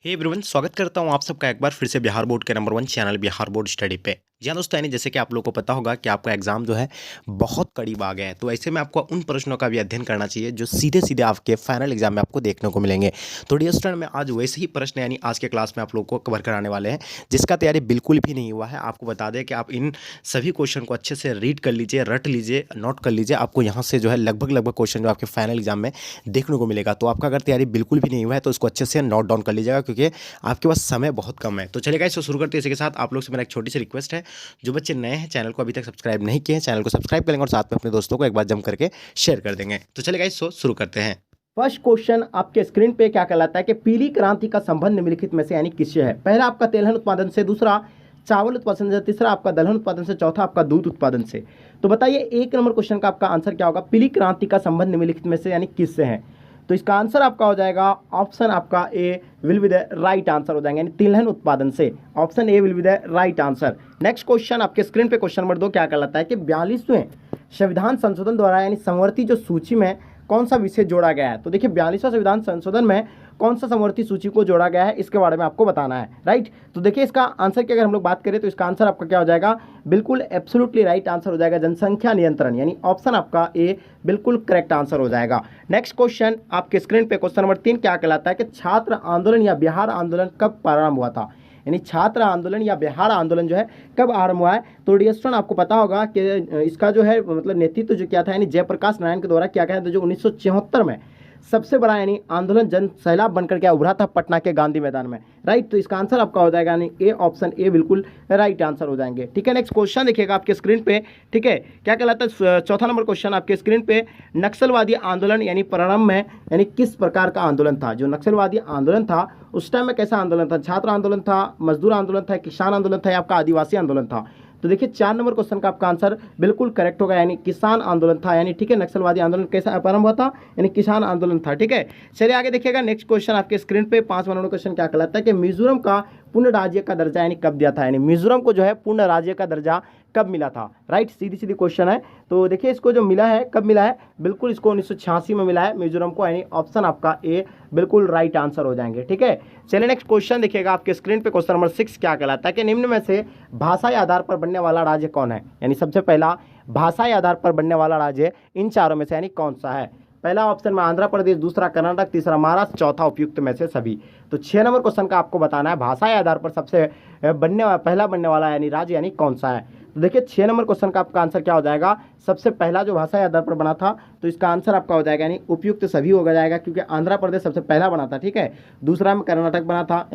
Hey everyone, स्वागत करता हूं आप सबका एक बार फिर से बिहार बोर्ड के number 1 channel Bihar board study पे। जी हाँ दोस्तों, यानी जैसे कि आप लोगों को पता होगा कि आपका एग्जाम जो है बहुत करीब आ गया है, तो ऐसे में आपको उन प्रश्नों का भी अध्ययन करना चाहिए जो सीधे-सीधे आपके फाइनल एग्जाम में आपको देखने को मिलेंगे। तो डियर स्टूडेंट, मैं आज वैसे ही प्रश्न यानी आज के क्लास में आप लोगों को कवर कराने वाले हैं, जिसका तैयारी बिल्कुल भी नहीं हुआ है। आपको बता दें कि आप इन सभी क्वेश्चन को अच्छे से रीड कर लीजिए, रट लीजिए, नोट कर लीजिए। आपको यहाँ से जो है लगभग क्वेश्चन जो आपके फाइनल एग्जाम में देखने को मिलेगा। तो आपका अगर तैयारी बिल्कुल भी नहीं हुआ है तो उसको अच्छे से नोट डाउन कर लीजिएगा, क्योंकि आपके पास समय बहुत कम है। तो चलिए गाइस, शुरू करते हैं। इसी के साथ आप लोग से मेरा एक छोटी सी रिक्वेस्ट है, जो बच्चे नए हैं चैनल को अभी तक सब्सक्राइब नहीं किए हैं, चैनल को सब्सक्राइब करेंगे और साथ में अपने दोस्तों को एक बार जम करके शेयर कर देंगे। तो चलिए गाइस, शुरू करते हैं। फर्स्ट क्वेश्चन आपके स्क्रीन पे क्या कहलाता है कि पीली क्रांति का संबंध निम्नलिखित में से यानी किससे है। पहला आपका तेलहन उत्पादन से, दूसरा चावल उत्पादन से, तीसरा आपका दलहन उत्पादन से, चौथा आपका दूध उत्पादन से। तो बताइए एक नंबर क्वेश्चन का आपका आंसर क्या होगा। पीली क्रांति का संबंध निम्नलिखित में से यानी किससे है। तो इसका आंसर आपका हो जाएगा ऑप्शन आपका A will be the right answer हो जाएगा, यानी तिलहन उत्पादन से। Option A will be the right answer. Next question आपके स्क्रीन पे क्वेश्चन नंबर 2 क्या कहलाता है कि 42वें संविधान संशोधन द्वारा यानी संवर्ती जो सूची में कौन सा विषय जोड़ा गया है। तो देखिए 42वां संविधान संशोधन में कौन सा संवर्ती सूची को जोड़ा गया है, इसके बारे में आपको बताना है, राइट। तो देखिए इसका आंसर की अगर हम लोग बात करें तो इसका आंसर आपका क्या हो जाएगा, बिल्कुल एब्सोल्युटली राइट आंसर हो जाएगा, जनसंख्या नियंत्रण, यानी ऑप्शन आपका ए बिल्कुल करेक्ट आंसर हो जाएगा। नेक्स्ट क्वेश्चन आपके स्क्रीन पे क्वेश्चन नंबर 3 क्या कहलाता है कि छात्र आंदोलन या बिहार आंदोलन कब प्रारंभ हुआ था। यानी छात्र आंदोलन या बिहार आंदोलन जो है कब आरंभ हुआ है। तो डियर स्टूडेंट, आपको पता होगा कि इसका जो है मतलब नेतृत्व जो किया था यानी जयप्रकाश नारायण के द्वारा किया गया था, जो 1974 में सबसे बड़ा यानी आंदोलन जन सैलाब बनकर के उभरा था पटना के गांधी मैदान में, राइट। तो इसका आंसर आपका हो जाएगा यानी ए, ऑप्शन ए बिल्कुल राइट आंसर हो जाएंगे। ठीक है, नेक्स्ट क्वेश्चन देखिएगा आपके स्क्रीन पे। ठीक है, क्या कहलाता है चौथा नंबर क्वेश्चन आपके स्क्रीन पे, नक्सलवादी आंदोलन यानी प्रारंभ में यानी किस प्रकार का आंदोलन था। जो नक्सलवादी आंदोलन था उस टाइम में कैसा आंदोलन था, छात्र आंदोलन था, मजदूर आंदोलन था, किसान आंदोलन था या आपका आदिवासी आंदोलन था। तो देखिए 4 नंबर क्वेश्चन का आपका आंसर बिल्कुल करेक्ट होगा, यानी किसान आंदोलन था। यानी ठीक है, नक्सलवादी आंदोलन कैसा प्रारंभ हुआ था, यानी किसान आंदोलन था। ठीक है, चलिए आगे देखिएगा। नेक्स्ट क्वेश्चन आपके स्क्रीन पे 5वां नंबर क्वेश्चन क्या कहलाता है कि मिजोरम का पूर्ण राज्य का दर्जा यानी कब दिया था। यानी मिजोरम को जो है पूर्ण राज्य का दर्जा कब मिला था, राइट। सीधी सीधी क्वेश्चन है। तो देखिए इसको जो मिला है कब मिला है, बिल्कुल इसको 1986 में मिला है मिजोरम को, यानी ऑप्शन आपका ए बिल्कुल राइट आंसर हो जाएंगे। ठीक है, चलिए नेक्स्ट क्वेश्चन देखिएगा आपके स्क्रीन पे क्वेश्चन नंबर 6 क्या कहलाता है कि निम्न में से भाषाई आधार पर बनने वाला राज्य कौन है। यानी सबसे पहला भाषाई आधार पर बनने वाला राज्य इन चारों में से यानी कौन सा है। पहला ऑप्शन में आंध्र प्रदेश, दूसरा कर्नाटक, तीसरा महाराष्ट्र, चौथा उपयुक्त में से सभी। तो 6 नंबर क्वेश्चन का आपको बताना है भाषाई आधार पर सबसे पहला बनने वाला यानी राज्य यानी कौन सा है। तो देखिए 6 नंबर क्वेश्चन का आपका आंसर क्या हो जाएगा, सबसे पहला जो भाषाई आधार पर बना था तो इसका आंसर आपका हो जाएगा यानी उपयुक्त सभी हो जाएगा, क्योंकि आंध्र प्रदेश सबसे पहला बना था। ठीक है, दूसरा में कर्नाटक बना था,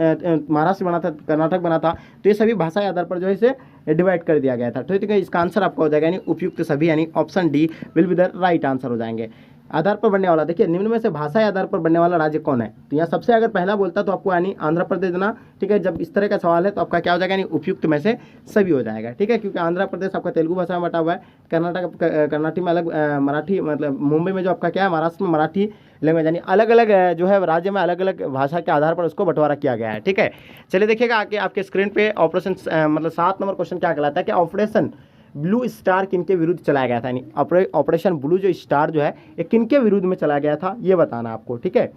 महाराष्ट्र बना था, कर्नाटक बना था। तो ये सभी भाषाई आधार पर जो है इसे डिवाइड कर दिया गया था। ठीक है, इसका आंसर आपका हो जाएगा यानी उपयुक्त सभी, यानी option D will be the right answer हो जाएंगे। आधार पर बनने वाला, देखिए निम्न में से भाषाई आधार पर बनने वाला राज्य कौन है। तो यहाँ सबसे अगर पहला बोलता तो आपको यानी आंध्र प्रदेश देना। ठीक है, जब इस तरह का सवाल है तो आपका क्या हो जाएगा यानी उपयुक्त में से सभी हो जाएगा। ठीक है, क्योंकि आंध्र प्रदेश आपका तेलुगु भाषा में बटा हुआ है, कर्नाटक में अलग मराठी, मतलब मुंबई में जो आपका क्या है महाराष्ट्र में मराठी लैंग्वेज, यानी अलग अलग जो है राज्य में अलग अलग भाषा के आधार पर उसको बंटवारा किया गया है। ठीक है, चलिए देखिएगा आगे आपके स्क्रीन पे ऑपरेशन मतलब 7 नंबर क्वेश्चन क्या कहलाता है कि ऑपरेशन ब्लू स्टार किनके विरुद्ध चलाया गया था। यानी ऑपरेशन ब्लू जो स्टार जो है ये किनके विरुद्ध में चलाया गया था, ये बताना आपको। ठीक है,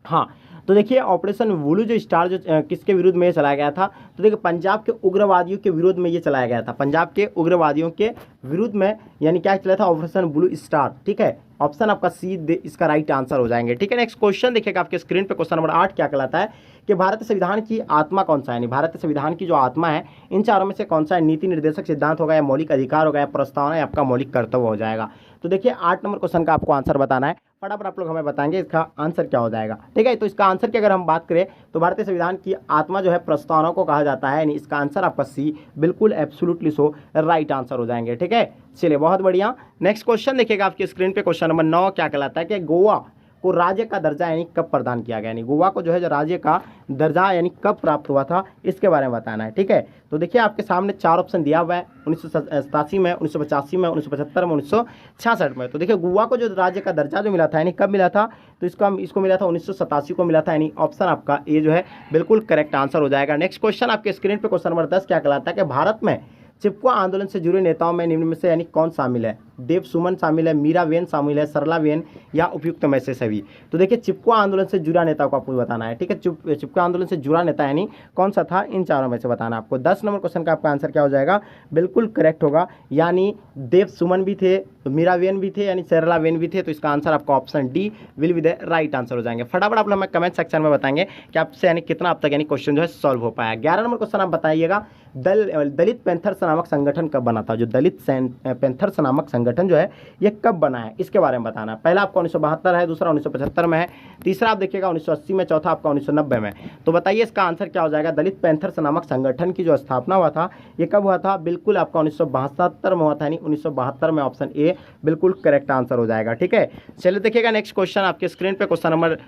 हाँ। तो देखिए ऑपरेशन ब्लू जो स्टार जो किसके विरुद्ध में चलाया गया था, तो देखिए पंजाब के उग्रवादियों के विरुद्ध में ये चलाया गया था। पंजाब के उग्रवादियों के विरुद्ध में यानी क्या चला था, ऑपरेशन ब्लू स्टार। ठीक है, ऑप्शन आपका सी इसका राइट आंसर हो जाएंगे। ठीक है, नेक्स्ट क्वेश्चन देखिएगा आपके स्क्रीन पे क्वेश्चन नंबर 8 क्या कहलाता है कि भारतीय संविधान की आत्मा कौन सा है। यानी भारतीय संविधान की जो आत्मा है इन चारों में से कौन सा है। नीति निर्देशक सिद्धांत होगा, या मौलिक अधिकार होगा, या प्रस्तावना, या आपका मौलिक कर्तव्य हो जाएगा। तो देखिए 8 नंबर क्वेश्चन का आपको आंसर बताना है, फटाफट आप लोग हमें बताएंगे इसका आंसर क्या हो जाएगा। ठीक है, तो इसका आंसर की अगर हम बात करें तो भारतीय संविधान की आत्मा जो है प्रस्तावना को कहा जाता है, यानी इसका आंसर आपका सी बिल्कुल एब्सोल्युटली सो राइट आंसर हो जाएंगे। ठीक है, चलिए बहुत बढ़िया। नेक्स्ट क्वेश्चन देखिएगा आपके स्क्रीन पे क्वेश्चन नंबर 9 क्या कहलाता है कि गोवा को राज्य का दर्जा यानी कब प्रदान किया गया। यानी गोवा को जो है जो राज्य का दर्जा यानी कब प्राप्त हुआ था, इसके बारे में बताना है। ठीक है, तो देखिए आपके सामने 4 ऑप्शन दिया हुआ है, 1987 में, 1985 में, 1975 में, 1966 में। तो देखिए गोवा को जो राज्य का दर्जा जो मिला था यानी कब मिला था, तो इसको मिला था 1987 को मिला था, यानी ऑप्शन आपका ए जो है बिल्कुल करेक्ट आंसर हो जाएगा। नेक्स्ट क्वेश्चन आपके स्क्रीन पे क्वेश्चन नंबर 10 क्या कहलाता है कि भारत में चिपको आंदोलन से जुड़े नेताओं में निम्न में से यानी कौन शामिल है। देव सुमन शामिल है, मीरा वेन शामिल है, सरला वेन या उपयुक्त में से सभी। तो देखिए चिपको आंदोलन से जुड़ा नेता को आपको बताना है, ठीक है। चिपको आंदोलन से जुड़ा नेता यानी कौन सा था, इन चारों में से बताना है आपको। 10 नंबर क्वेश्चन का आपका आंसर क्या हो जाएगा, बिल्कुल करेक्ट होगा, यानी देव सुमन भी थे, मीरा वेन भी थे, यानी सरला वेन भी थे। तो इसका आंसर आपका option D will be the right answer हो जाएंगे। फटाफट आप लोग हमें कमेंट सेक्शन में बताएंगे कि आपसे यानी कितना अब तक यानी क्वेश्चन जो है सॉल्व हो पाया। 11 नंबर क्वेश्चन आप बताइएगा, दलित पैंथर्स नामक संगठन कब बना था। जो दलित पैंथर्स नामक संगठन जो है ये कब बना है, इसके बारे में बताना है। पहला आपका 1972 है, दूसरा 1975 में है, तीसरा आप देखिएगा 1980 में, चौथा आपका 1990 में। तो बताइए इसका आंसर क्या हो जाएगा। दलित पैंथर्स नामक संगठन की जो स्थापना हुआ था ये कब हुआ था, बिल्कुल आपका 1972 में हुआ था, यानी 1972 में। ऑप्शन ए बिल्कुल करेक्ट आंसर हो जाएगा, ठीक है। चलिए देखिएगा नेक्स्ट क्वेश्चन आपके स्क्रीन पे, क्वेश्चन नंबर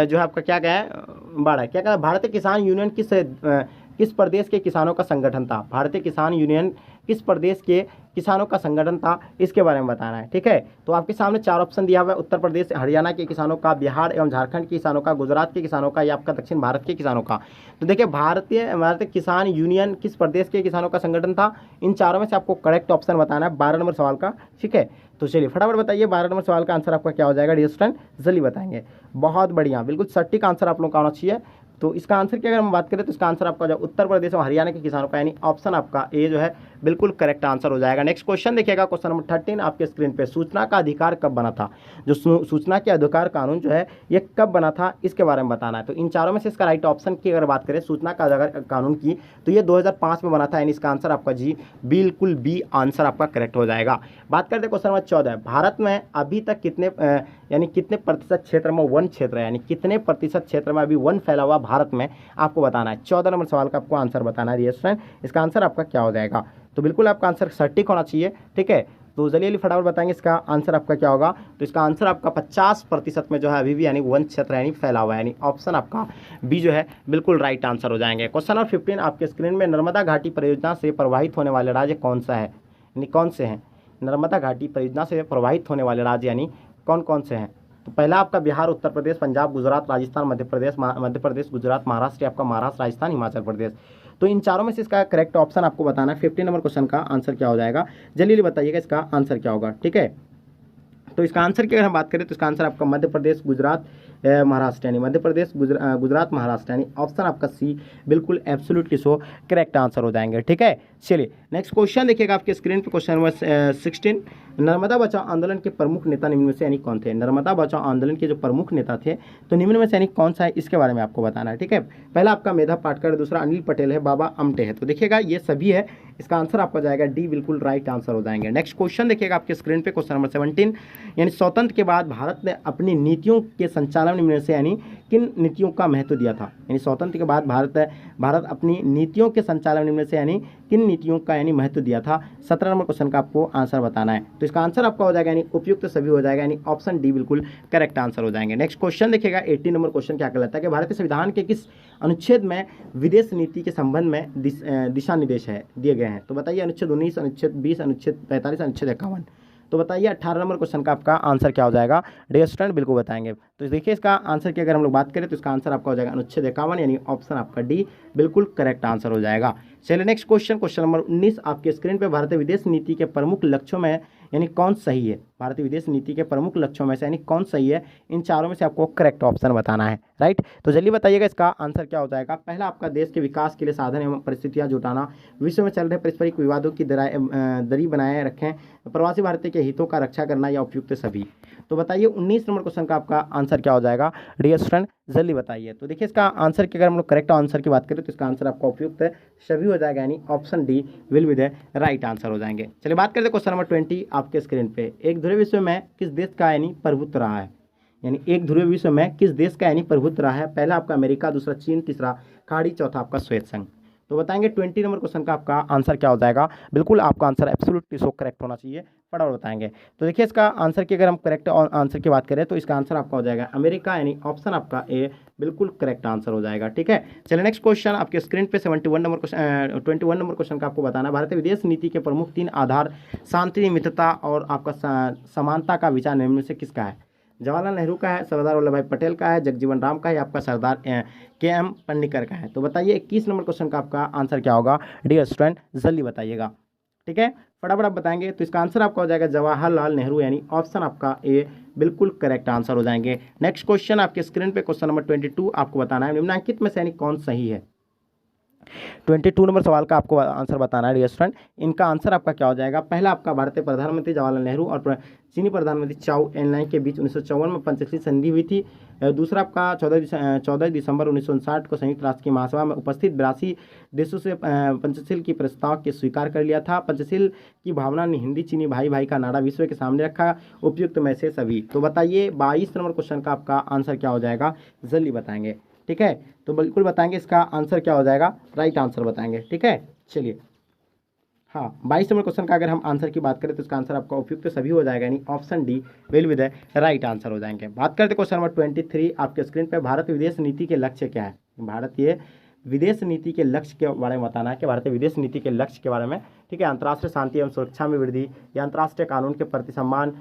जो है आपका क्या क्या है, 12 क्या क्या। भारतीय किसान यूनियन किस प्रदेश के किसानों का संगठन था। भारतीय किसान यूनियन किस प्रदेश के किसानों का संगठन था, इसके बारे में बताना है, ठीक है। तो आपके सामने 4 ऑप्शन दिया हुआ है, उत्तर प्रदेश हरियाणा के किसानों का, बिहार एवं झारखंड के किसानों का, गुजरात के किसानों का या आपका दक्षिण भारत के किसानों का। तो देखिए भारतीय किसान यूनियन किस प्रदेश के किसानों का संगठन था, इन चारों में से आपको करेक्ट ऑप्शन बताना है 12 नंबर सवाल का, ठीक है। तो चलिए फटाफट बताइए 12 नंबर सवाल का आंसर आपका क्या हो जाएगा डियर स्टूडेंट, जल्दी बताएंगे। बहुत बढ़िया, बिल्कुल सटीक आंसर आप लोगों का आना चाहिए। तो इसका आंसर की अगर हम बात करें तो इसका आंसर आपका जो उत्तर प्रदेश और हरियाणा के किसानों का, यानी ऑप्शन आपका ए जो है बिल्कुल करेक्ट आंसर हो जाएगा। नेक्स्ट क्वेश्चन देखिएगा, क्वेश्चन नंबर 13 आपके स्क्रीन पे। सूचना का अधिकार कब बना था। जो सूचना के अधिकार कानून जो है ये कब बना था, इसके बारे में बताना है। तो इन चारों में से इसका राइट ऑप्शन की अगर बात करें सूचना का अधिकार कानून की, तो ये 2005 में बना था, यानी इसका आंसर आपका जी बिल्कुल बी आंसर आपका करेक्ट हो जाएगा। बात करते हैं क्वेश्चन नंबर 14, भारत में अभी तक कितने प्रतिशत क्षेत्र में वन क्षेत्र है, यानी कितने प्रतिशत क्षेत्र में अभी वन फैला हुआ भारत में, आपको बताना है। 14 नंबर सवाल का आपको आंसर बताना है डियर स्टूडेंट, इसका आंसर आपका क्या हो जाएगा। तो बिल्कुल आपका आंसर सटीक होना चाहिए, ठीक है। तो जल्दी फटाफट बताएंगे इसका आंसर आपका क्या होगा। तो इसका आंसर आपका 50% में जो है अभी भी यानी वन क्षेत्र यानी फैला हुआ है, यानी ऑप्शन आपका बी जो है बिल्कुल राइट आंसर हो जाएंगे। क्वेश्चन नंबर 15 आपके स्क्रीन में, नर्मदा घाटी परियोजना से प्रभावित होने वाले राज्य कौन सा है, यानी कौन से हैं। नर्मदा घाटी परियोजना से प्रभावित होने वाले राज्य यानी कौन कौन से हैं। तो पहला आपका बिहार, उत्तर प्रदेश, पंजाब, गुजरात, राजस्थान, मध्य प्रदेश, गुजरात, महाराष्ट्र, आपका महाराष्ट्र, राजस्थान, हिमाचल प्रदेश। तो इन चारों में से इसका करेक्ट ऑप्शन आपको बताना है। 15 नंबर क्वेश्चन का आंसर क्या हो जाएगा, जल्दी बताइएगा इसका आंसर क्या होगा, ठीक है। तो इसका आंसर की अगर हम बात करें तो इसका आंसर आपका मध्य प्रदेश, गुजरात, महाराष्ट्र, यानी मध्य प्रदेश, गुजरात, महाराष्ट्र, यानी ऑप्शन आपका सी बिल्कुल एब्सोल्युटली सो करेक्ट आंसर हो जाएंगे, ठीक है। चलिए नेक्स्ट क्वेश्चन देखिएगा आपके स्क्रीन पे, क्वेश्चन नंबर 16, नर्मदा बचाओ आंदोलन के प्रमुख नेता निम्न में से यानी कौन थे। नर्मदा बचाओ आंदोलन के जो प्रमुख नेता थे तो निम्न में से यानी कौन सा है, इसके बारे में आपको बताना है, ठीक है। पहला आपका मेधा पाटकर, दूसरा अनिल पटेल है, बाबा आमटे है। तो देखिएगा ये सभी है, इसका आंसर आपका जाएगा डी बिल्कुल राइट आंसर हो जाएंगे। नेक्स्ट क्वेश्चन देखिएगा आपके स्क्रीन पे, क्वेश्चन नंबर 17, यानी स्वतंत्र के बाद भारत ने अपनी नीतियों के संचालन में से यानी किन नीतियों का महत्व दिया था। यानी स्वतंत्र के बाद भारत अपनी नीतियों के संचालन में से यानी किन नीतियों का यानी महत्व दिया था। 17 नंबर क्वेश्चन का आपको आंसर बताना है। तो इसका आंसर आपका हो जाएगा यानी उपयुक्त सभी हो जाएगा, यानी ऑप्शन डी बिल्कुल करेक्ट आंसर हो जाएंगे। नेक्स्ट क्वेश्चन देखिएगा 18 नंबर क्वेश्चन क्या कहलाता है कि भारतीय संविधान के किस अनुच्छेद में विदेश नीति के संबंध में दिशा निर्देश है दिए गए हैं। तो बताइए अनुच्छेद 19, अनुच्छेद 20, अनुच्छेद 45, अनुच्छेद 51। तो बताइए 18 नंबर क्वेश्चन का आपका आंसर क्या हो जाएगा डियर स्टूडेंट, बिल्कुल बताएंगे। तो देखिए इसका आंसर की अगर हम लोग बात करें तो इसका आंसर आपका हो जाएगा अनुच्छेद 51, यानी ऑप्शन आपका डी बिल्कुल करेक्ट आंसर हो जाएगा। चलिए नेक्स्ट क्वेश्चन, क्वेश्चन नंबर 19 आपके स्क्रीन पे, भारतीय विदेश नीति के प्रमुख लक्ष्यों में यानी कौन सही है। भारतीय विदेश नीति के प्रमुख लक्ष्यों में से यानी कौन सही है, इन चारों में से आपको करेक्ट ऑप्शन बताना है, राइट। तो जल्दी बताइएगा इसका आंसर क्या हो जाएगा। पहला आपका देश के विकास के लिए साधन एवं परिस्थितियां जुटाना, विश्व में चल रहे पारस्परिक विवादों की दरी बनाए रखें, प्रवासी भारतीय के हितों का रक्षा करना या उपयुक्त सभी। तो बताइए 19 नंबर क्वेश्चन का आपका आंसर क्या हो जाएगा डियर स्टूडेंट, जल्दी बताइए। तो देखिए इसका आंसर की अगर हम लोग करेक्ट आंसर की बात करें तो इसका आंसर आपका उपयुक्त सभी हो जाएगा, यानी option D will be the right answer हो जाएंगे। चलिए बात करते हैं क्वेश्चन नंबर 20 आपके स्क्रीन पे, एक ध्रुवीय विश्व में किस देश का यानी प्रभुत्व रहा है। यानी एक ध्रुवीय विश्व में किस देश का यानी प्रभुत्व रहा है। पहला आपका अमेरिका, दूसरा चीन, तीसरा खाड़ी, चौथा आपका श्वेत संघ। तो बताएंगे 20 नंबर क्वेश्चन का आपका आंसर क्या हो जाएगा। बिल्कुल आपका आंसर एब्सोल्युटली सो करेक्ट होना चाहिए, फटाफट बताएंगे। तो देखिए इसका आंसर की अगर हम करेक्ट आंसर की बात करें तो इसका आंसर आपका हो जाएगा अमेरिका, यानी ऑप्शन आपका ए बिल्कुल करेक्ट आंसर हो जाएगा, ठीक है। चलिए नेक्स्ट क्वेश्चन आपके स्क्रीन पे 21 नंबर क्वेश्चन का आपको बताना है, भारतीय विदेश नीति के प्रमुख 3 आधार शांति, मित्रता और आपका समानता का विचार निम्न में से किसका है। जवाहरलाल नेहरू का है, सरदार वल्लभ भाई पटेल का है, जगजीवन राम का है, आपका सरदार के.एम. पन्नीकर का है। तो बताइए 21 नंबर क्वेश्चन का आपका आंसर क्या होगा डियर स्टूडेंट, जल्दी बताइएगा। ठीक है, फटाफट आप बताएंगे। तो इसका आंसर आपका हो जाएगा जवाहरलाल नेहरू, यानी ऑप्शन आपका ए बिल्कुल करेक्ट आंसर हो जाएंगे। नेक्स्ट क्वेश्चन आपके स्क्रीन पे क्वेश्चन नंबर 22 आपको बताना है निम्नलिखित में से यानी कौन सही है। 22 नंबर सवाल का आपको आंसर बताना है डियर स्टूडेंट। इनका आंसर आपका क्या हो जाएगा। पहला आपका भारतीय प्रधानमंत्री जवाहरलाल नेहरू और चीनी प्रधानमंत्री चाउ एन-लाई के बीच 1954 में पंचशील संधि हुई थी। दूसरा आपका 14 दिसंबर 1959 को संयुक्त राष्ट्र की महासभा में उपस्थित 82 देशों से पंचशील की प्रस्ताव के स्वीकार कर लिया था। पंचशील की भावना ने हिंदी चीनी भाई भाई का नारा विश्व के सामने रखा। उपयुक्त में से सभी। तो बताइए 22 नंबर क्वेश्चन का आपका आंसर क्या हो जाएगा, जल्दी बताएंगे। ठीक है, तो बिल्कुल बताएंगे इसका आंसर क्या हो जाएगा, राइट आंसर बताएंगे। ठीक है, चलिए हाँ 22 नंबर क्वेश्चन का अगर हम आंसर की बात करें तो इसका आंसर आपका उपयुक्त सभी हो जाएगा, यानी option D will be the right answer हो जाएंगे। बात करते क्वेश्चन नंबर 23 आपके स्क्रीन पे। भारत विदेश नीति के लक्ष्य क्या है। भारतीय विदेश नीति के लक्ष्य के बारे में बताना है कि भारतीय विदेश नीति के लक्ष्य के बारे में। ठीक है, अंतर्राष्ट्रीय शांति एवं सुरक्षा में वृद्धि, या अंतर्राष्ट्रीय कानून के प्रति सम्मान,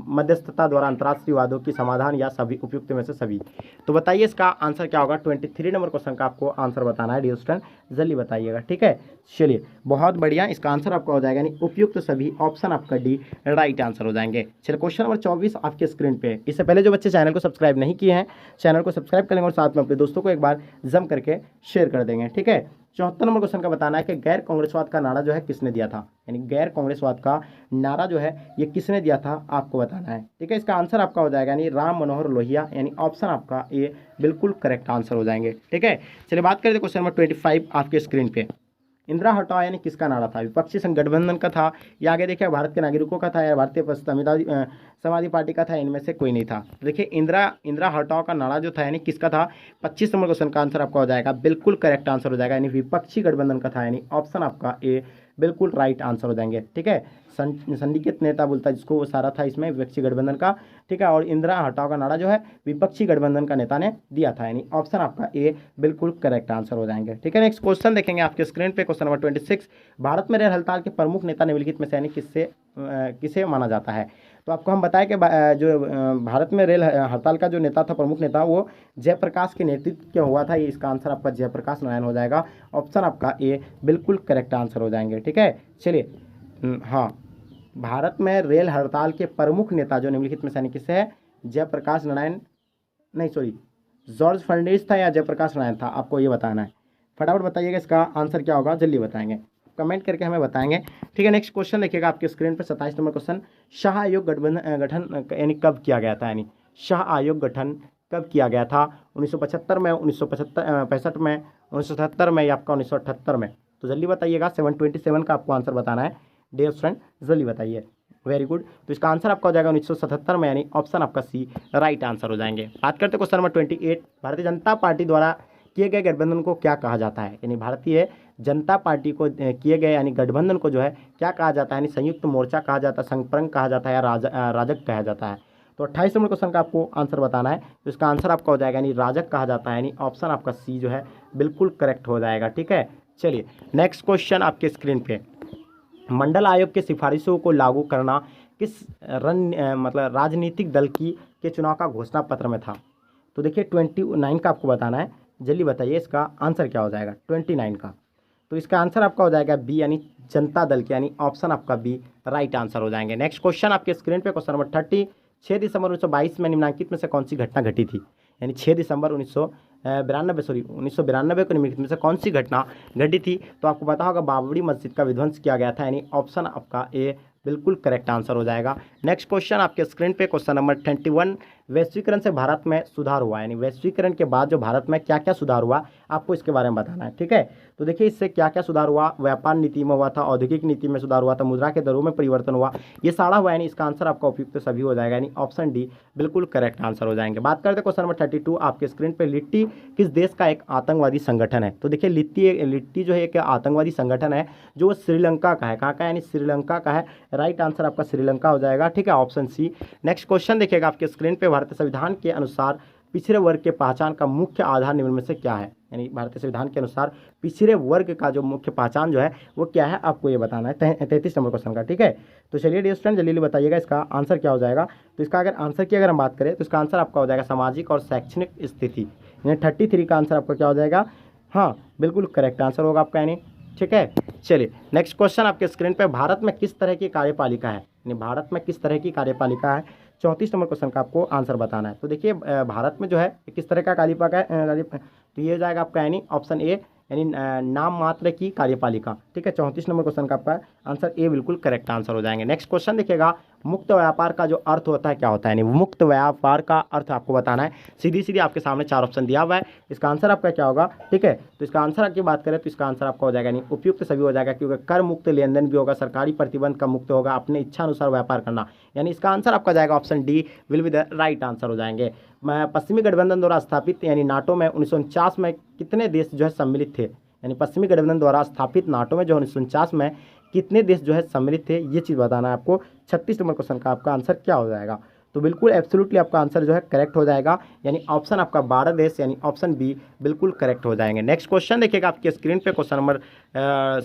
मध्यस्थता द्वारा अंतर्राष्ट्रीय वादों की समाधान, या सभी। उपयुक्त में से सभी। तो बताइए इसका आंसर क्या होगा। 23 नंबर क्वेश्चन का आपको आंसर बताना है डियर स्टूडेंट, जल्दी बताइएगा। ठीक है, चलिए बहुत बढ़िया, इसका आंसर आपका हो जाएगा यानी उपयुक्त सभी, ऑप्शन आपका डी राइट आंसर हो जाएंगे। चलिए क्वेश्चन नंबर 24 आपके स्क्रीन पे। इससे पहले जो बच्चे चैनल को सब्सक्राइब नहीं किए हैं, चैनल को सब्सक्राइब करेंगे और साथ में अपने दोस्तों को एक बार जम करके शेयर कर देंगे। ठीक है, 74 नंबर क्वेश्चन का बताना है कि गैर कांग्रेसवाद का नारा जो है किसने दिया था, यानी गैर कांग्रेसवाद का नारा जो है ये किसने दिया था आपको बताना है। ठीक है, इसका आंसर आपका हो जाएगा यानी राम मनोहर लोहिया, यानी ऑप्शन आपका ए बिल्कुल करेक्ट आंसर हो जाएंगे। ठीक है, चलिए बात करते हैं क्वेश्चन नंबर 25 आपके स्क्रीन पे। इंदिरा हटाओ यानी किसका नारा था, विपक्षी गठबंधन का था, या आगे देखिए भारत के नागरिकों का था, या भारतीय समाजवादी पार्टी का था, इनमें से कोई नहीं था। तो देखिए इंदिरा हटाओ का नारा जो था यानी किसका था। 25 नंबर क्वेश्चन का आंसर आपका हो जाएगा बिल्कुल करेक्ट आंसर हो जाएगा, यानी विपक्षी गठबंधन का था, यानी ऑप्शन आपका ए बिल्कुल राइट आंसर हो जाएंगे। ठीक है, संदिग्ध नेता बोलता है जिसको, वो सारा था इसमें विपक्षी गठबंधन का। ठीक है, और इंदिरा हटाओ का नारा जो है विपक्षी गठबंधन का नेता ने दिया था, यानी ऑप्शन आपका ए बिल्कुल करेक्ट आंसर हो जाएंगे। ठीक है, नेक्स्ट क्वेश्चन देखेंगे आपके स्क्रीन पे क्वेश्चन नंबर 26। भारत में रेल हड़ताल के प्रमुख नेता निम्नलिखित में से यानी किसे माना जाता है। तो आपको हम बताएं कि जो भारत में रेल हड़ताल का जो नेता था, प्रमुख नेता, वो जयप्रकाश के नेतृत्व में हुआ था। ये इसका आंसर आपका जयप्रकाश नारायण हो जाएगा, ऑप्शन आपका ए बिल्कुल करेक्ट आंसर हो जाएंगे। ठीक है, चलिए हाँ भारत में रेल हड़ताल के प्रमुख नेता जो निम्नलिखित में से किससे है, जयप्रकाश नारायण, नहीं सॉरी जॉर्ज फर्नांडिस था या जयप्रकाश नारायण था, आपको ये बताना है। फटाफट बताइएगा इसका आंसर क्या होगा, जल्दी बताएंगे, कमेंट करके हमें बताएंगे। ठीक है, नेक्स्ट क्वेश्चन देखिएगा आपके स्क्रीन पर 27 नंबर क्वेश्चन। शाह आयोग गठन यानी कब किया गया था, यानी शाह आयोग गठन कब किया गया था। 1975 में, 1965 में, 1977 में, या आपका 1978 में। तो जल्दी बताइएगा, 727 का आपको आंसर बताना है डियर फ्रेंड, जल्दी बताइए। वेरी गुड, तो इसका आंसर आपका हो जाएगा 1977 में, यानी ऑप्शन आपका सी राइट आंसर हो जाएंगे। बात करते हैं question number 28। Bharatiya Janata party द्वारा किए गए गठबंधन को क्या कहा जाता है, यानी भारतीय जनता पार्टी को किए गए यानी गठबंधन को जो है क्या कहा जाता है, यानी संयुक्त मोर्चा कहा जाता है, संप्रंग कहा जाता है, या राजग कहा जाता है। तो 28 नंबर क्वेश्चन का आपको आंसर बताना है। तो इसका आंसर आपका हो जाएगा यानी राजग कहा जाता है, यानी ऑप्शन आपका सी जो है बिल्कुल करेक्ट हो जाएगा। ठीक है, चलिए नेक्स्ट क्वेश्चन आपके स्क्रीन पे। मंडल आयोग के सिफारिशों को लागू करना किस मतलब राजनीतिक दल के चुनाव का घोषणा पत्र में था। तो देखिए 29 का आपको बताना है, जल्दी बताइए इसका आंसर क्या हो जाएगा 29 का। तो इसका आंसर आपका हो जाएगा बी, यानी जनता दल के, यानी ऑप्शन आपका बी राइट आंसर हो जाएंगे। नेक्स्ट क्वेश्चन आपके स्क्रीन पे क्वेश्चन नंबर 30। 6 दिसंबर 1922 में निम्नलिखित में से कौन सी घटना घटी थी, यानी 6 दिसंबर 1992 को निम्नलिखित में से कौन सी घटना घटी थी। तो आपको पता होगा बाबरी मस्जिद का विध्वंस किया गया था, यानी ऑप्शन आपका ए बिल्कुल करेक्ट आंसर हो जाएगा। नेक्स्ट क्वेश्चन आपके स्क्रीन पे क्वेश्चन नंबर 21। वैश्वीकरण से भारत में सुधार हुआ, यानी वैश्वीकरण के बाद जो भारत में क्या क्या सुधार हुआ आपको इसके बारे में बताना है। ठीक है, तो देखिए इससे क्या क्या सुधार हुआ। व्यापार नीति में हुआ था, औद्योगिक नीति में सुधार हुआ था, मुद्रा के दरों में परिवर्तन हुआ, ये सारा हुआ, यानी इसका आंसर आपका उपयुक्त सभी हो जाएगा, यानी ऑप्शन डी बिल्कुल करेक्ट आंसर हो जाएंगे। बात करते हैं क्वेश्चन नंबर 32 आपके स्क्रीन पर। लिट्टी किस देश का एक आतंकवादी संगठन है। तो देखिए लिट्टी जो है एक आतंकवादी संगठन है जो श्रीलंका का है। कहाँ का, यानी श्रीलंका का है, राइट आंसर आपका श्रीलंका हो जाएगा। ठीक है, ऑप्शन सी। नेक्स्ट क्वेश्चन देखिएगा आपके स्क्रीन पे। भारतीय संविधान के अनुसार पिछड़े वर्ग के पहचान का मुख्य आधार निम्न में से क्या है, यानी भारतीय संविधान के अनुसार पिछड़े वर्ग का जो मुख्य पहचान जो है वो क्या है आपको ये बताना है 33 नंबर क्वेश्चन का। ठीक है, तो चलिए डियर स्टूडेंट जल्दी बताइएगा इसका आंसर क्या हो जाएगा। तो इसका अगर आंसर की अगर हम बात करें तो इसका आंसर आपका हो जाएगा सामाजिक और शैक्षणिक स्थिति, यानी 33 का आंसर आपका क्या हो जाएगा, हाँ बिल्कुल करेक्ट आंसर होगा आपका, यानी ठीक है। चलिए नेक्स्ट क्वेश्चन आपके स्क्रीन पे, भारत में किस तरह की कार्यपालिका है, यानी भारत में किस तरह की कार्यपालिका है। 34 नंबर क्वेश्चन का आपको आंसर बताना है। तो देखिए भारत में जो है किस तरह का कार्यपालिका है, तो ये हो जाएगा आपका यानी ऑप्शन ए, यानी नाम मात्र की कार्यपालिका। ठीक है, 34 नंबर क्वेश्चन का आपका आंसर ए बिल्कुल करेक्ट आंसर हो जाएंगे। नेक्स्ट क्वेश्चन देखिएगा, मुक्त व्यापार का जो अर्थ होता है क्या होता है, यानी मुक्त व्यापार का अर्थ आपको बताना है। सीधी सीधी आपके सामने 4 ऑप्शन दिया हुआ है, इसका आंसर आपका क्या होगा। ठीक है, तो इसका आंसर की बात करें तो इसका आंसर आपका हो जाएगा यानी उपयुक्त सभी हो जाएगा, क्योंकि कर मुक्त लेनदेन भी होगा, सरकारी प्रतिबंध का मुक्त होगा, अपने इच्छा अनुसार व्यापार करना, यानी इसका आंसर आपका जाएगा option D will be the right answer हो जाएंगे। पश्चिमी गठबंधन द्वारा स्थापित यानी नाटो में 1949 में कितने देश जो है सम्मिलित थे, यानी पश्चिमी गठबंधन द्वारा स्थापित नाटो में जो 1949 में कितने देश जो है सम्मिलित थे, ये चीज़ बताना है आपको। 36 नंबर क्वेश्चन का आपका आंसर क्या हो जाएगा, तो बिल्कुल एब्सोल्युटली आपका आंसर जो है करेक्ट हो जाएगा, यानी ऑप्शन आपका 12 देश यानी ऑप्शन बी बिल्कुल करेक्ट हो जाएंगे। नेक्स्ट क्वेश्चन देखिएगा आपके स्क्रीन पे, क्वेश्चन नंबर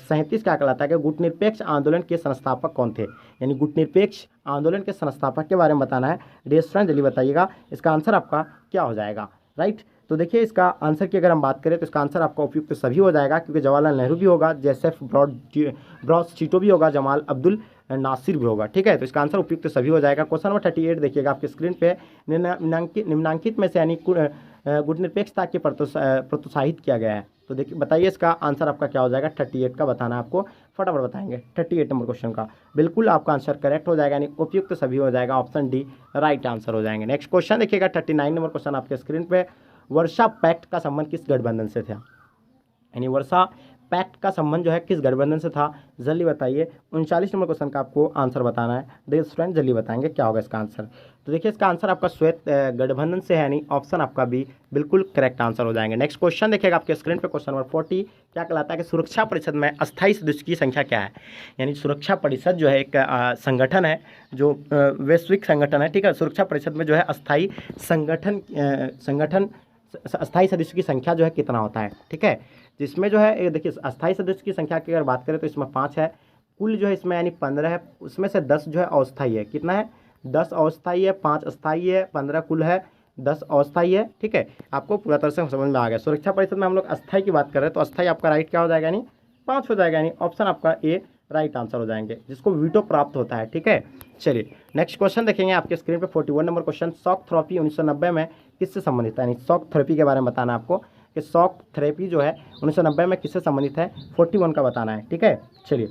37 क्या कहलाता है कि गुटनिरपेक्ष आंदोलन के संस्थापक कौन थे, यानी गुटनिरपेक्ष आंदोलन के संस्थापक के बारे में बताना है। डियर स्टूडेंट जल्दी बताइएगा इसका आंसर आपका क्या हो जाएगा, राइट। तो देखिए इसका आंसर की अगर हम बात करें तो इसका आंसर आपका उपयुक्त सभी हो जाएगा, क्योंकि जवाहरलाल नेहरू भी होगा, जोसेफ ब्रॉस टीटो भी होगा, जमाल अब्दुल नासिर भी होगा। ठीक है, तो इसका आंसर उपयुक्त सभी हो जाएगा। क्वेश्चन नंबर 38 देखिएगा आपके स्क्रीन पे, निम्नांकित में से यानी गुटनिरपेक्षता के प्रोत्साहित किया गया है, तो देखिए बताइए इसका आंसर आपका क्या हो जाएगा। 38 का बताना है आपको, फटाफट बताएंगे। 38 नंबर क्वेश्चन का बिल्कुल आपका आंसर करेक्ट हो जाएगा, यानी उपयुक्त सभी हो जाएगा, ऑप्शन डी राइट आंसर हो जाएंगे। नेक्स्ट क्वेश्चन देखिएगा 39 नंबर क्वेश्चन आपके स्क्रीन पे, वर्षा पैक्ट का संबंध किस गठबंधन से था, यानी वर्षा पैक्ट का संबंध जो है किस गठबंधन से था, जल्दी बताइए। 39 नंबर क्वेश्चन का आपको आंसर बताना है। डियर स्टूडेंट जल्दी बताएंगे क्या होगा इसका आंसर। तो देखिए इसका आंसर आपका श्वेत गठबंधन से है, यानी ऑप्शन आपका बी बिल्कुल करेक्ट आंसर हो जाएंगे। नेक्स्ट क्वेश्चन देखिएगा आपके स्क्रीन पे, क्वेश्चन नंबर 40 क्या कहलाता है कि सुरक्षा परिषद में अस्थायी सदस्य की संख्या क्या है, यानी सुरक्षा परिषद जो है एक संगठन है जो वैश्विक संगठन है। ठीक है, सुरक्षा परिषद में जो है अस्थायी अस्थायी सदस्य की संख्या जो है कितना होता है। ठीक है, जिसमें जो है देखिए अस्थायी सदस्य की संख्या की अगर बात करें तो इसमें 5 है, कुल जो है इसमें यानी 15 है, उसमें से 10 जो है अस्थायी है। कितना है, 10 अस्थायी है, 5 अस्थायी है, 15 कुल है, 10 अस्थायी है। ठीक है, आपको पूरा तरह से समझ में आ गया। सुरक्षा परिषद में हम लोग अस्थायी की बात कर रहे हैं, तो अस्थायी आपका राइट क्या हो जाएगा, यानी 5 हो जाएगा, यानी ऑप्शन आपका ए राइट आंसर हो जाएंगे, जिसको वीटो प्राप्त होता है। ठीक है, चलिए नेक्स्ट क्वेश्चन देखेंगे आपके स्क्रीन पे 41 नंबर क्वेश्चन, शॉक थेरेपी 1990 में किससे संबंधित है, यानी शॉक थेरेपी के बारे में बताना है आपको कि शॉक थेरेपी जो है 1990 में किससे संबंधित है, 41 का बताना है। ठीक है, चलिए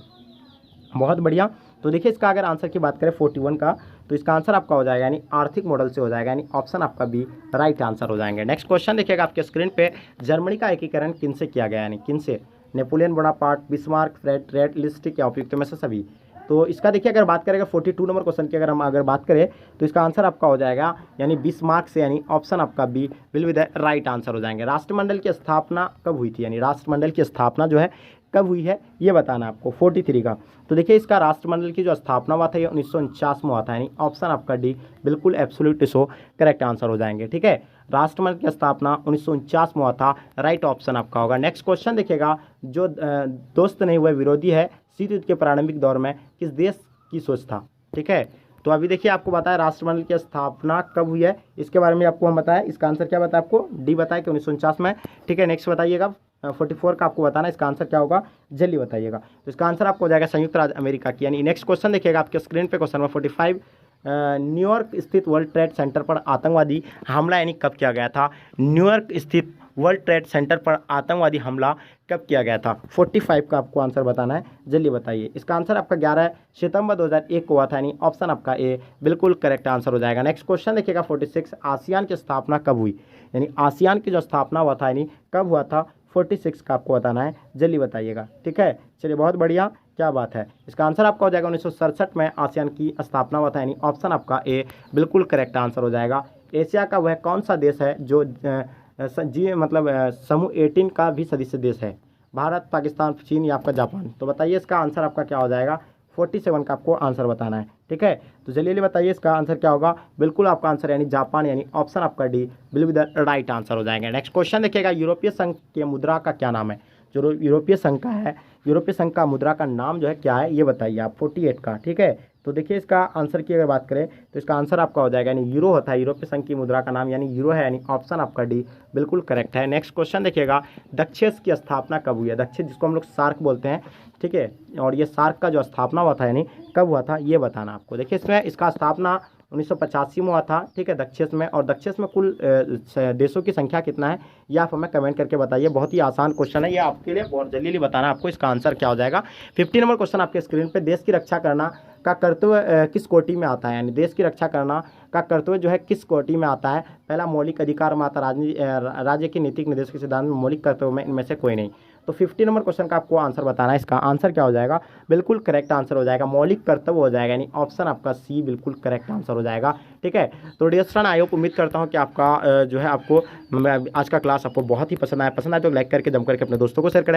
बहुत बढ़िया। तो देखिए इसका अगर आंसर की बात करें 41 का, तो इसका आंसर आपका हो जाएगा यानी आर्थिक मॉडल से हो जाएगा, यानी ऑप्शन आपका बी राइट आंसर हो जाएंगे। नेक्स्ट क्वेश्चन देखिएगा आपके स्क्रीन पे, जर्मनी का एकीकरण किनसे किया गया, यानी किनसे, नेपोलियन बोनापार्ट, बिस्मार्क, फ्रेडरिक लिस्टिक या उपयुक्त में से सभी। तो इसका देखिए अगर बात करेंगे 42 नंबर क्वेश्चन की अगर बात करें तो इसका आंसर आपका हो जाएगा यानी बिस्मार्क से, यानी ऑप्शन आपका B will be the right answer हो जाएंगे। राष्ट्रमंडल की स्थापना कब हुई थी, यानी राष्ट्रमंडल की स्थापना जो है कब हुई है ये बताना आपको 43 का। तो देखिए इसका राष्ट्रमंडल की जो स्थापना हुआ था ये 1949 में हुआ था, यानी ऑप्शन आपका डी बिल्कुल एब्सोल्यूट सो करेक्ट आंसर हो जाएंगे। ठीक है, राष्ट्रमंडल की स्थापना 1949 में हुआ था, राइट ऑप्शन आपका होगा। नेक्स्ट क्वेश्चन देखिएगा, जो दोस्त नहीं हुए विरोधी है शीत युद्ध के प्रारंभिक दौर में किस देश की सोच था। ठीक है, तो अभी देखिए आपको बताया राष्ट्रमंडल की स्थापना कब हुई है, इसके बारे में आपको हम बताया, इसका आंसर क्या बताया आपको, डी बताया कि 1949 में। ठीक है, नेक्स्ट बताइएगा 44 का आपको बताना है, इसका आंसर क्या होगा जल्दी बताइएगा। तो इसका आंसर आपको हो जाएगा संयुक्त राज्य अमेरिका की। यानी नेक्स्ट क्वेश्चन देखिएगा आपके स्क्रीन पे, क्वेश्चन नंबर 45, न्यूयॉर्क स्थित वर्ल्ड ट्रेड सेंटर पर आतंकवादी हमला यानी कब किया गया था। न्यूयॉर्क स्थित वर्ल्ड ट्रेड सेंटर पर आतंकवादी हमला कब किया गया था। 45 का आपको आंसर बताना है, जल्दी बताइए। इसका आंसर आपका 11 सितंबर 2001 को हुआ था, यानी ऑप्शन आपका ए बिल्कुल करेक्ट आंसर हो जाएगा। नेक्स्ट क्वेश्चन देखिएगा 46, आसियान की स्थापना कब हुई, यानी आसियान की जो स्थापना हुआ था यानी कब हुआ था, 46 का आपको बताना है, जल्दी बताइएगा। ठीक है, चलिए बहुत बढ़िया, क्या बात है। इसका आंसर आपका हो जाएगा 1967 में आसियान की स्थापना हुआ था, यानी ऑप्शन आपका ए बिल्कुल करेक्ट आंसर हो जाएगा। एशिया का वह कौन सा देश है जो समूह 18 का भी सदस्य देश है, भारत, पाकिस्तान, चीन या आपका जापान। तो बताइए इसका आंसर आपका क्या हो जाएगा, 47 का आपको आंसर बताना है। ठीक है, तो चलिए बताइए इसका आंसर क्या होगा, बिल्कुल आपका आंसर यानी जापान, यानी ऑप्शन आपका D will be the right answer हो जाएंगे। नेक्स्ट क्वेश्चन देखिएगा, यूरोपीय संघ के मुद्रा का क्या नाम है, जो यूरोपीय संघ का है, यूरोपीय संघ का मुद्रा का नाम जो है क्या है ये बताइए आप 48 का। ठीक है, तो देखिए इसका आंसर की अगर बात करें तो इसका आंसर आपका हो जाएगा यानी यूरो होता है, यूरोपीय संघ की मुद्रा का नाम यानी यूरो है, यानी ऑप्शन आपका डी बिल्कुल करेक्ट है। नेक्स्ट क्वेश्चन देखिएगा, दक्षेस की स्थापना कब हुई है? दक्षेस जिसको हम लोग सार्क बोलते हैं, ठीक है, और ये सार्क का जो स्थापना हुआ था यानी कब हुआ था ये बताना आपको। देखिए इसमें इसका स्थापना 1985 में हुआ था, ठीक है, दक्षेस में। और दक्षेस में कुल देशों की संख्या कितना है ये आप हमें कमेंट करके बताइए। बहुत ही आसान क्वेश्चन है ये आपके लिए, बहुत जल्दी बताना आपको इसका आंसर क्या हो जाएगा। 50 नंबर क्वेश्चन आपके स्क्रीन पे, देश की रक्षा करना का कर्तव्य किस कोटि में आता है? यानी देश की रक्षा करना का कर्तव्य जो है किस कोटि में आता है? पहला मौलिक अधिकार में आता, राज्य की नीतिक निर्देश के सिद्धांत में, मौलिक कर्तव्य में, इनमें से कोई नहीं। तो 50 नंबर क्वेश्चन का आपको आंसर बताना है। इसका आंसर क्या हो जाएगा? बिल्कुल करेक्ट आंसर हो जाएगा मौलिक कर्तव्य हो जाएगा, यानी ऑप्शन आपका सी बिल्कुल करेक्ट आंसर हो जाएगा। ठीक है, तो डियर स्टूडेंट आई होप उम्मीद करता हूँ कि आपका जो है आपको आज का क्लास आपको बहुत ही पसंद आया तो लाइक करके जम करके अपने दोस्तों को शेयर करें।